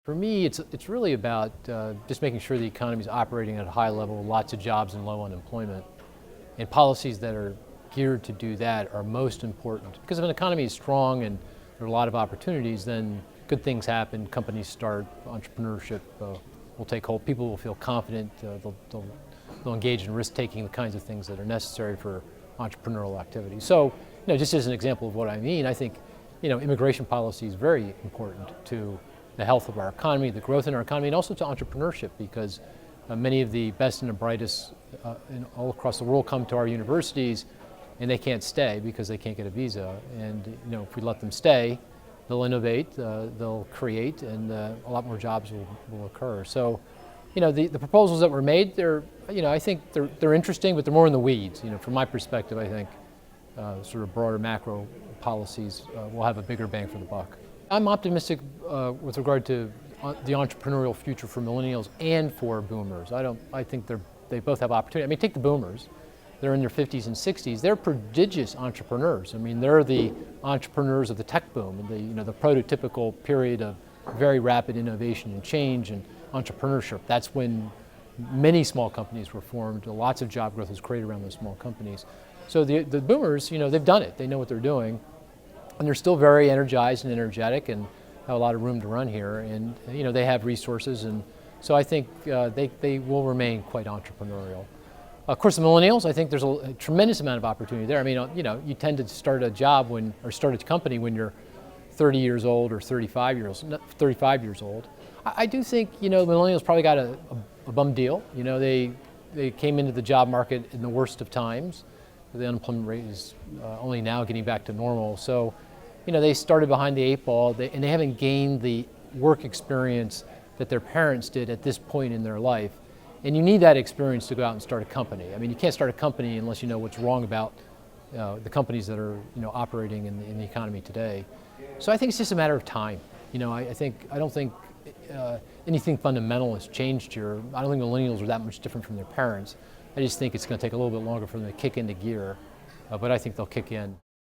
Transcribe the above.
For me, it's really about just making sure the economy is operating at a high level, lots of jobs and low unemployment. And policies that are geared to do that are most important. Because if an economy is strong and there are a lot of opportunities, then good things happen, companies start, entrepreneurship will take hold, people will feel confident, they'll engage in risk-taking, the kinds of things that are necessary for entrepreneurial activity. So, just as an example of what I mean, I think, immigration policy is very important to the health of our economy, the growth in our economy, and also to entrepreneurship, because many of the best and the brightest all across the world come to our universities, and they can't stay because they can't get a visa. And if we let them stay, they'll innovate, they'll create, and a lot more jobs will occur. So, the proposals that were made, I think they're interesting, but they're more in the weeds. From my perspective, I think sort of broader macro policies will have a bigger bang for the buck. I'm optimistic with regard to the entrepreneurial future for millennials and for boomers. I think they both have opportunity. I mean, take the boomers. They're in their 50s and 60s. They're prodigious entrepreneurs. I mean, they're the entrepreneurs of the tech boom, and the prototypical period of very rapid innovation and change and entrepreneurship. That's when many small companies were formed. Lots of job growth was created around those small companies. So the boomers, they've done it. They know what they're doing. And they're still very energized and energetic and have a lot of room to run here. And they have resources, and so I think they will remain quite entrepreneurial. Of course, the millennials, I think there's a tremendous amount of opportunity there. I mean, you tend to start a job or start a company when you're 30 years old or 35 years old. I do think millennials probably got a bum deal. They came into the job market in the worst of times. The unemployment rate is only now getting back to normal. So, they started behind the eight ball, and they haven't gained the work experience that their parents did at this point in their life. And you need that experience to go out and start a company. I mean, you can't start a company unless you know what's wrong about the companies that are operating in the economy today. So I think it's just a matter of time. I don't think anything fundamental has changed here. I don't think millennials are that much different from their parents. I just think it's going to take a little bit longer for them to kick into gear, but I think they'll kick in.